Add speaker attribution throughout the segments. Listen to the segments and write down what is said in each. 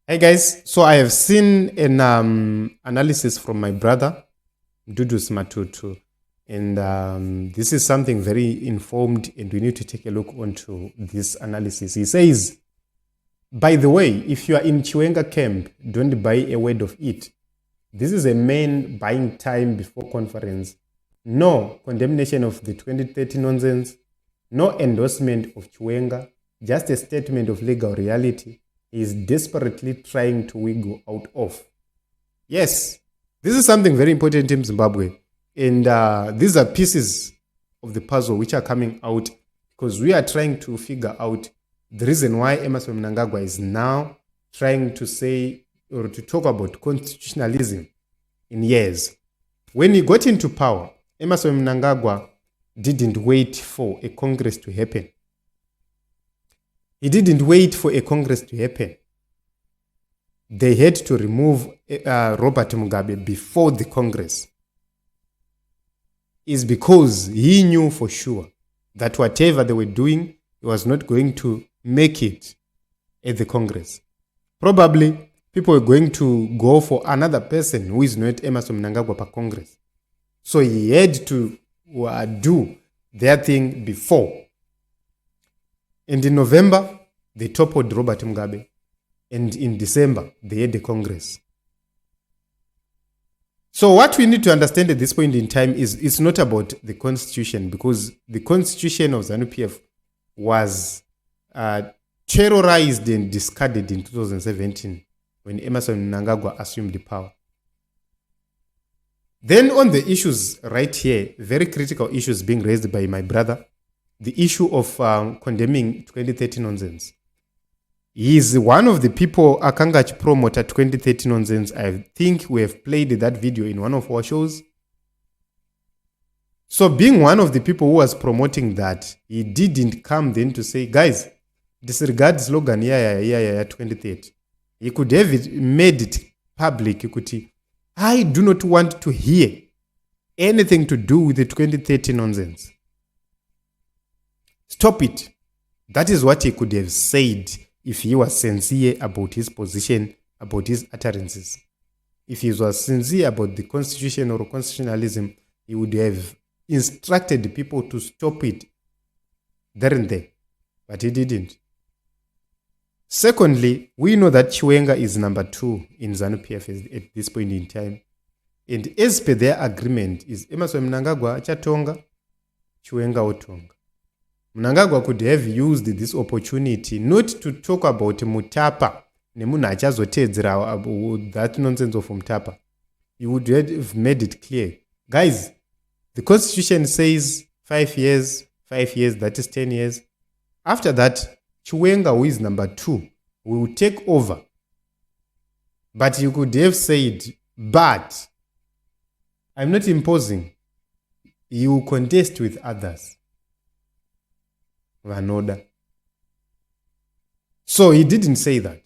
Speaker 1: Hey guys, so I have seen an analysis from my brother, Dudus Matutu, and this is something very informed, and we need to take a look onto this analysis. He says, by the way, if you are in Chiwenga camp, don't buy a word of it. This is a man buying time before conference. No condemnation of the 2030 nonsense, no endorsement of Chiwenga, just a statement of legal reality. He is desperately trying to wiggle out of. Yes, this is something very important in Zimbabwe. And these are pieces of the puzzle which are coming out because we are trying to figure out the reason why Emerson Mnangagwa is now trying to say or to talk about constitutionalism in years. When he got into power, Emerson Mnangagwa didn't wait for a Congress to happen. He didn't wait for a Congress to happen. They had to remove Robert Mugabe before the Congress. It's because he knew for sure that whatever they were doing, he was not going to make it at the Congress. Probably people were going to go for another person who is not Emerson Mnangagwa per Congress. So he had to do their thing before. And in November, they toppled Robert Mugabe. And in December, they had the Congress. So what we need to understand at this point in time is it's not about the constitution, because the constitution of ZANU-PF was terrorized and discarded in 2017 when Emerson Mnangagwa assumed the power. Then on the issues right here, very critical issues being raised by my brother, the issue of condemning 2030 nonsense. He is one of the people Akangach promoted 2030 nonsense. I think we have played that video in one of our shows. So being one of the people who was promoting that, he didn't come then to say, guys, disregard slogan, 2030. He could have made it public. He could say, I do not want to hear anything to do with the 2030 nonsense. Stop it. That is what he could have said if he was sincere about his position, about his utterances. If he was sincere about the constitution or constitutionalism, he would have instructed the people to stop it there and there. But he didn't. Secondly, we know that Chiwenga is number 2 in ZANU-PF at this point in time. And as per their agreement is Emerson Mnangagwa Chatonga, Chiwenga Otonga. Mnangagwa could have used this opportunity not to talk about Mutapa, that nonsense of Mutapa. He would have made it clear. Guys, the constitution says 5 years, that is 10 years. After that, Chiwenga, who is number 2, will take over. But you could have said, but I'm not imposing. You contest with others. Vanoda. So he didn't say that.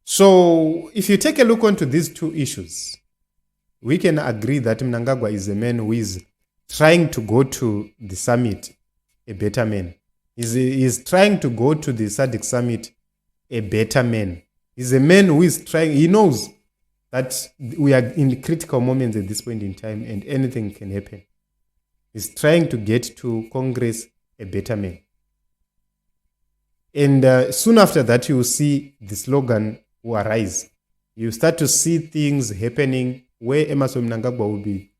Speaker 1: So if you take a look onto these two issues, we can agree that Mnangagwa is a man who is trying to go to the summit a better man. He's trying to go to the SADC summit a better man. He's a man who is trying, he knows that we are in critical moments at this point in time and anything can happen. He's trying to get to Congress a better man. And soon after that, you will see the slogan will arise. You start to see things happening where Emerson Mnangagwa will be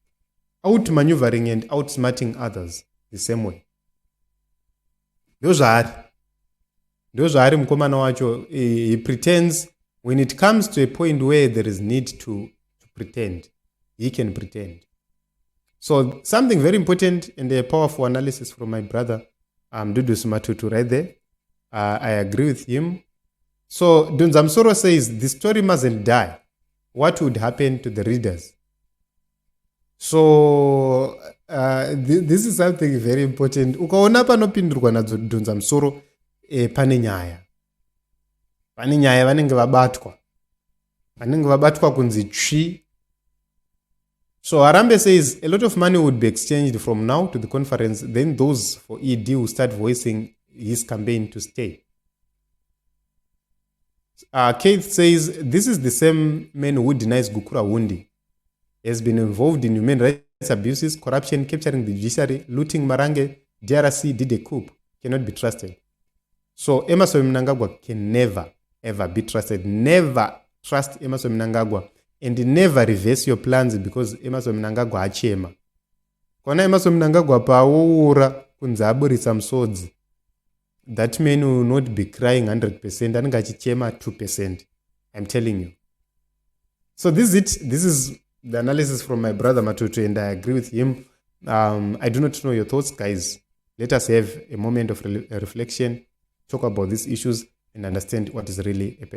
Speaker 1: out-maneuvering and outsmarting others the same way. Those are mkomana wacho. He pretends when it comes to a point where there is need to pretend, he can pretend. So something very important and a powerful analysis from my brother, Dudus Matutu right there. I agree with him. So Dunzamsoro says, the story mustn't die. What would happen to the readers? So this is something very important. Ukaona panopindurwa nadzo Dunzamsoro pane nyaya. Pane nyaya vanenge vabatwa. Vanenge vabatwa kunzi tsvi. So Arambe says a lot of money would be exchanged from now to the conference. Then those for ED will start voicing his campaign to stay. Keith says, this is the same man who denies Gukura Wundi has been involved in human rights abuses, corruption, capturing the judiciary, looting Marange, DRC did a coup, cannot be trusted. So Emerson Mnangagwa can never, ever be trusted. Never trust Emerson Mnangagwa and never reverse your plans because Emerson Mnangagwa achema. Kona Emerson Mnangagwa paura kunzaburitsa msodzi. That man will not be crying 100%, and gachichema 2%. I'm telling you. So this is it. This is the analysis from my brother Matutu, and I agree with him. I do not know your thoughts, guys. Let us have a moment of reflection, talk about these issues, and understand what is really happening.